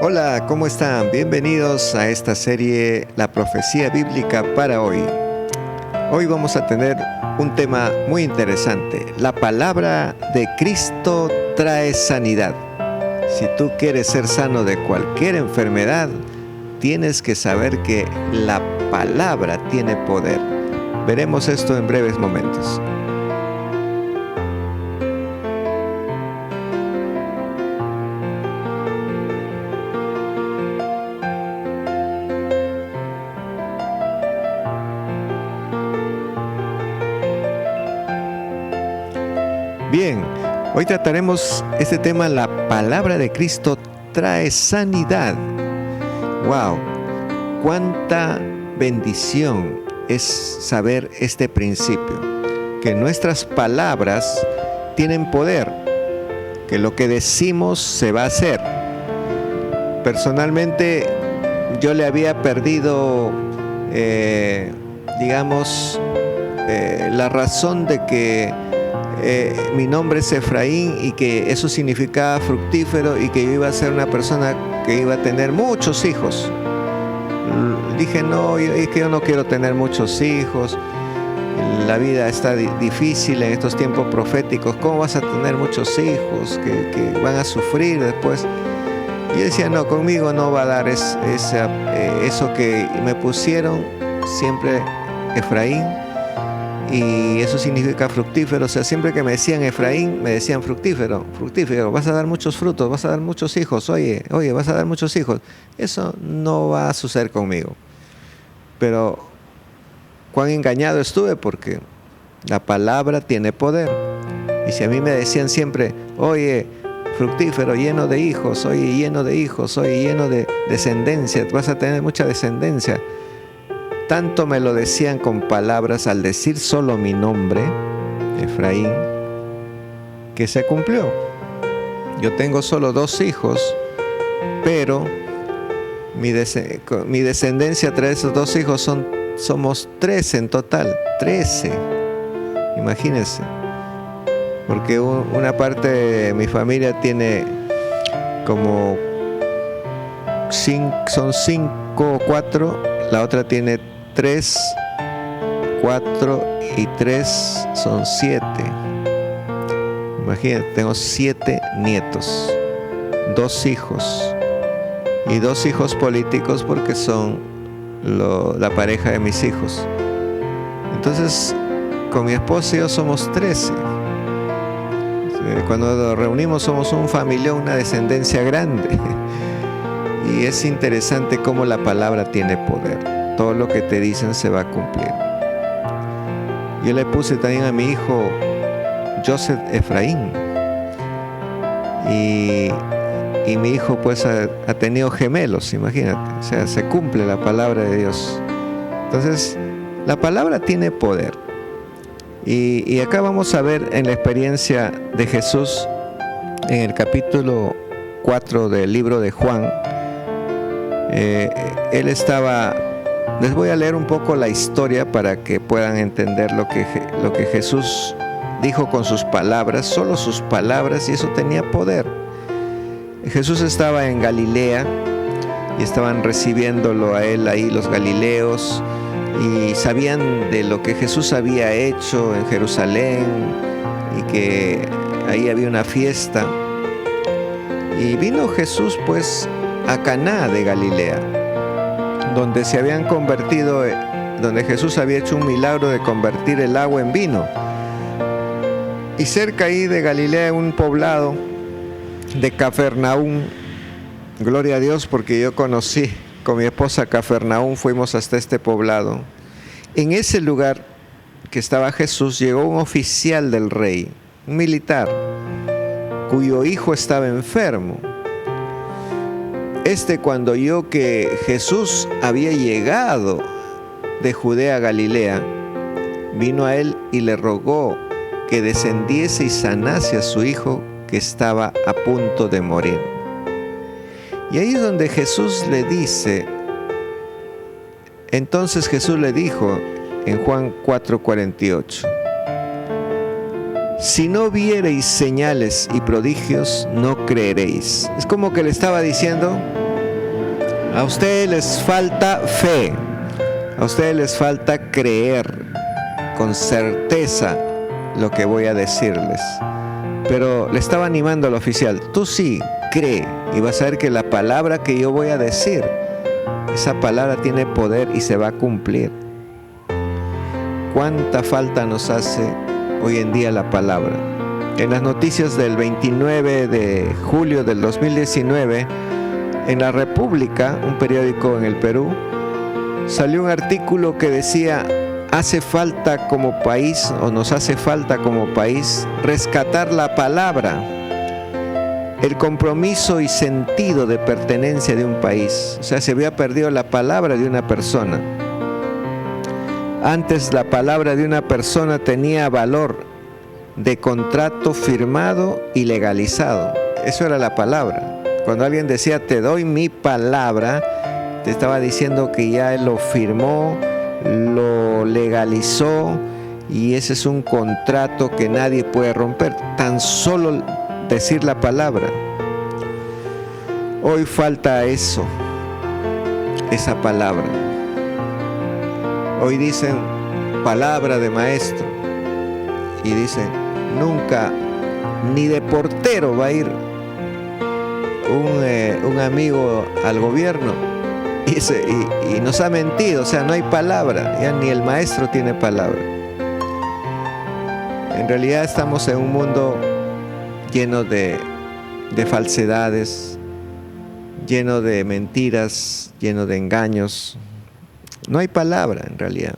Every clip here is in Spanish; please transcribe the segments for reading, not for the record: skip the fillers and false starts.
Hola, ¿cómo están? Bienvenidos a esta serie La Profecía Bíblica para hoy. Hoy vamos a tener un tema muy interesante. La palabra de Cristo trae sanidad. Si tú quieres ser sano de cualquier enfermedad, tienes que saber que la palabra tiene poder. Veremos esto en breves momentos. Bien, hoy trataremos este tema, la palabra de Cristo trae sanidad. ¡Wow! ¡Cuánta bendición es saber este principio! Que nuestras palabras tienen poder, que lo que decimos se va a hacer. Personalmente, yo le había perdido, la razón de que mi nombre es Efraín y que eso significaba fructífero y que yo iba a ser una persona que iba a tener muchos hijos. Dije, no, es que yo no quiero tener muchos hijos, la vida está difícil en estos tiempos proféticos, ¿cómo vas a tener muchos hijos que van a sufrir después? Y yo decía, no, conmigo no va a dar eso que me pusieron siempre, Efraín. Y eso significa fructífero. O sea, siempre que me decían Efraín, me decían fructífero, vas a dar muchos frutos, vas a dar muchos hijos, oye, vas a dar muchos hijos. Eso no va a suceder conmigo. Pero cuán engañado estuve, porque la palabra tiene poder. Y si a mí me decían siempre, oye, fructífero, lleno de hijos, oye, lleno de hijos, oye, lleno de descendencia, vas a tener mucha descendencia. Tanto me lo decían con palabras al decir solo mi nombre, Efraín, que se cumplió. Yo tengo solo 2 hijos, pero mi descendencia tras esos 2 hijos somos 13 en total, 13. Imagínense. Porque una parte de mi familia tiene como 5 o 4, la otra tiene 3, 4 y 3 son 7. Imagínate, tengo 7 nietos, 2 hijos y 2 hijos políticos porque son la pareja de mis hijos. Entonces, con mi esposa y yo somos 13. Cuando nos reunimos somos un familión, una descendencia grande. Y es interesante cómo la palabra tiene poder. Todo lo que te dicen se va a cumplir. Yo le puse también a mi hijo Joseph Efraín. Y mi hijo pues ha tenido gemelos, imagínate. O sea, se cumple la palabra de Dios. Entonces, la palabra tiene poder. Y acá vamos a ver en la experiencia de Jesús, en el capítulo 4 del libro de Juan. Él estaba... Les voy a leer un poco la historia para que puedan entender lo que Jesús dijo con sus palabras, solo sus palabras, y eso tenía poder. Jesús estaba en Galilea y estaban recibiéndolo a él ahí los galileos y sabían de lo que Jesús había hecho en Jerusalén y que ahí había una fiesta. Y vino Jesús pues a Caná de Galilea, donde se habían convertido, donde Jesús había hecho un milagro de convertir el agua en vino. Y cerca ahí de Galilea, un poblado de Cafarnaúm, gloria a Dios, porque yo conocí con mi esposa Cafarnaúm, fuimos hasta este poblado. En ese lugar que estaba Jesús, llegó un oficial del rey, un militar, cuyo hijo estaba enfermo. Cuando oyó que Jesús había llegado de Judea a Galilea, vino a él y le rogó que descendiese y sanase a su hijo que estaba a punto de morir. Y ahí es donde Jesús le dice, entonces Jesús le dijo en Juan 4:48, si no viereis señales y prodigios, no creeréis. Es como que le estaba diciendo, A ustedes les falta fe, a ustedes les falta creer con certeza lo que voy a decirles. Pero le estaba animando al oficial, tú sí, cree y vas a ver que la palabra que yo voy a decir, esa palabra tiene poder y se va a cumplir. ¿Cuánta falta nos hace hoy en día la palabra? En las noticias del 29 de julio del 2019, en La República, un periódico en el Perú, salió un artículo que decía: hace falta como país, o nos hace falta como país, rescatar la palabra, el compromiso y sentido de pertenencia de un país. O sea, se había perdido la palabra de una persona. Antes la palabra de una persona tenía valor de contrato firmado y legalizado. Eso era la palabra. Cuando alguien decía te doy mi palabra, te estaba diciendo que ya él lo firmó, lo legalizó, y ese es un contrato que nadie puede romper, tan solo decir la palabra. Hoy falta eso, esa palabra. Hoy dicen palabra de maestro y dicen nunca ni de portero va a ir un amigo al gobierno y nos ha mentido. O sea, no hay palabra, ya ni el maestro tiene palabra. En realidad estamos en un mundo lleno de falsedades, lleno de mentiras, lleno de engaños. No hay palabra en realidad.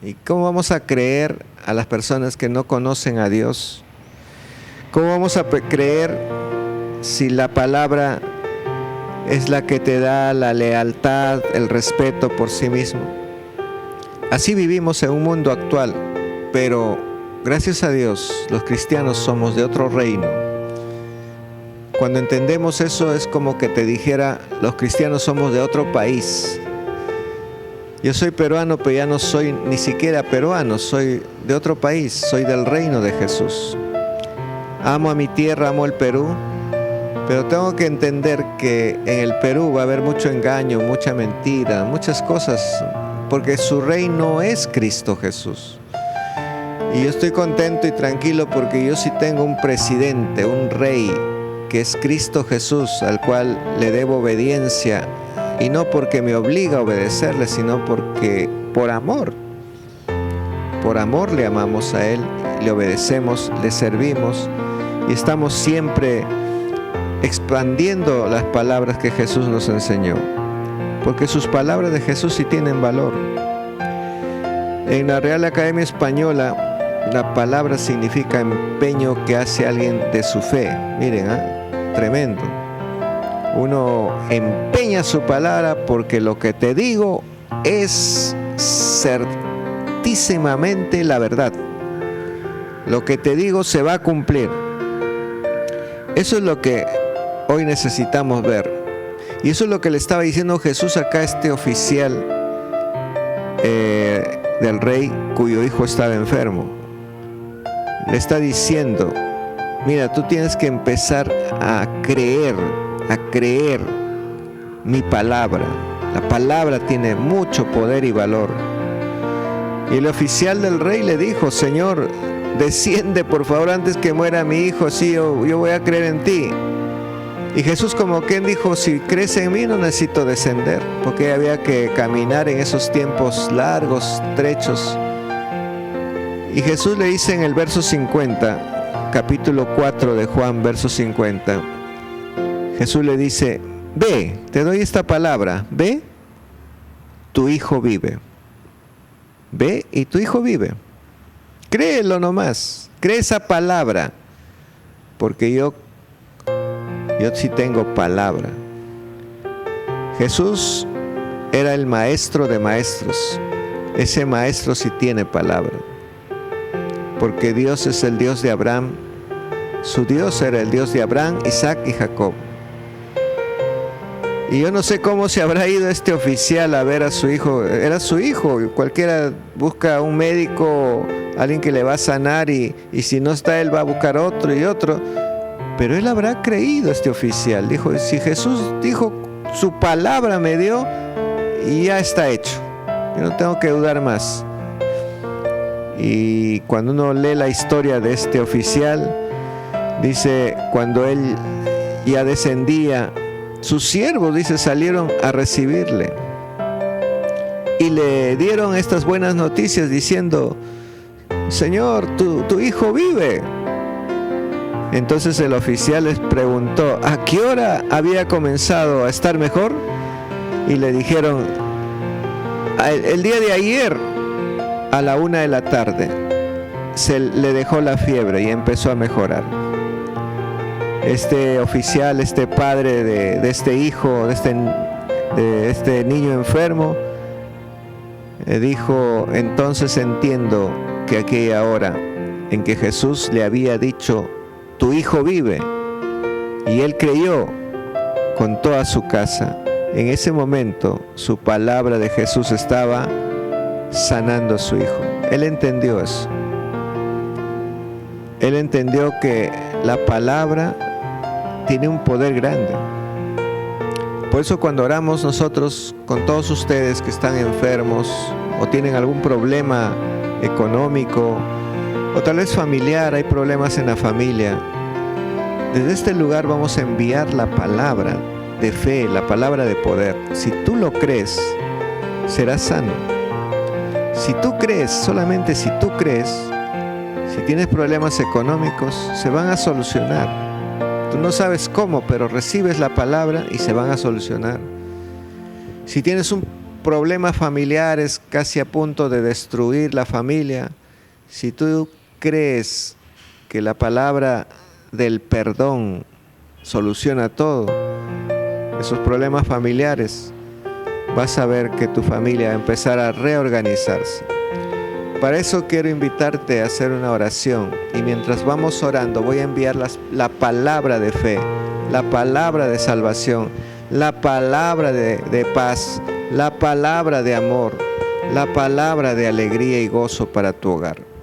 ¿Y cómo vamos a creer a las personas que no conocen a Dios? ¿Cómo vamos a creer si la palabra es la que te da la lealtad, el respeto por sí mismo? Así vivimos en un mundo actual, pero gracias a Dios, los cristianos somos de otro reino. Cuando entendemos eso, es como que te dijera, los cristianos somos de otro país. Yo soy peruano, pero ya no soy ni siquiera peruano, soy de otro país, soy del reino de Jesús. Amo a mi tierra, amo el Perú, pero tengo que entender que en el Perú va a haber mucho engaño, mucha mentira, muchas cosas, porque su reino es Cristo Jesús. Y yo estoy contento y tranquilo porque yo sí tengo un presidente, un rey, que es Cristo Jesús, al cual le debo obediencia. Y no porque me obliga a obedecerle, sino porque por amor le amamos a Él, le obedecemos, le servimos y estamos siempre expandiendo las palabras que Jesús nos enseñó, porque sus palabras de Jesús sí tienen valor. En la Real Academia Española, la palabra significa empeño que hace alguien de su fe. Miren, tremendo. Uno empeña su palabra porque lo que te digo es certísimamente la verdad. Lo que te digo se va a cumplir. Eso es lo que hoy necesitamos ver. Y eso es lo que le estaba diciendo Jesús acá a este oficial del rey cuyo hijo estaba enfermo. Le está diciendo, mira, tú tienes que empezar a creer mi palabra. La palabra tiene mucho poder y valor. Y el oficial del rey le dijo, Señor, desciende por favor antes que muera mi hijo, sí, yo voy a creer en ti. Y Jesús como quien dijo, si crees en mí no necesito descender, porque había que caminar en esos tiempos largos, trechos. Y Jesús le dice en el verso 50, capítulo 4 de Juan, verso 50, Jesús le dice, ve, te doy esta palabra, ve, tu hijo vive. Ve y tu hijo vive. Créelo nomás, cree esa palabra, porque yo sí tengo palabra. Jesús era el maestro de maestros. Ese maestro sí tiene palabra, porque Dios es el Dios de Abraham. Su Dios era el Dios de Abraham, Isaac y Jacob. Y yo no sé cómo se habrá ido este oficial a ver a su hijo. Era su hijo. Cualquiera busca un médico, alguien que le va a sanar, y si no está él va a buscar otro y otro. Pero él habrá creído, este oficial. Dijo, si Jesús dijo, su palabra me dio y ya está hecho. Yo no tengo que dudar más. Y cuando uno lee la historia de este oficial, dice, cuando él ya descendía, sus siervos, dice, salieron a recibirle y le dieron estas buenas noticias diciendo, Señor, tu hijo vive. Entonces el oficial les preguntó, ¿a qué hora había comenzado a estar mejor? Y le dijeron, el día de ayer a la 1 p.m, se le dejó la fiebre y empezó a mejorar. Este oficial, este padre de este hijo, de este niño enfermo, dijo, entonces entiendo que aquella hora en que Jesús le había dicho, tu hijo vive, y él creyó con toda su casa. En ese momento su palabra de Jesús estaba sanando a su hijo. Él entendió eso. Él entendió que la palabra tiene un poder grande. Por eso cuando oramos nosotros con todos ustedes que están enfermos o tienen algún problema económico o tal vez familiar, hay problemas en la familia, desde este lugar vamos a enviar la palabra de fe, la palabra de poder. Si tú lo crees, serás sano. Si tú crees, solamente si tú crees, si tienes problemas económicos, se van a solucionar. Tú no sabes cómo, pero recibes la palabra y se van a solucionar. Si tienes un problema familiar, es casi a punto de destruir la familia, si tú crees que la palabra del perdón soluciona todo, esos problemas familiares, vas a ver que tu familia va a empezar a reorganizarse. Para eso quiero invitarte a hacer una oración, y mientras vamos orando voy a enviar la palabra de fe, la palabra de salvación, la palabra de paz, la palabra de amor, la palabra de alegría y gozo para tu hogar.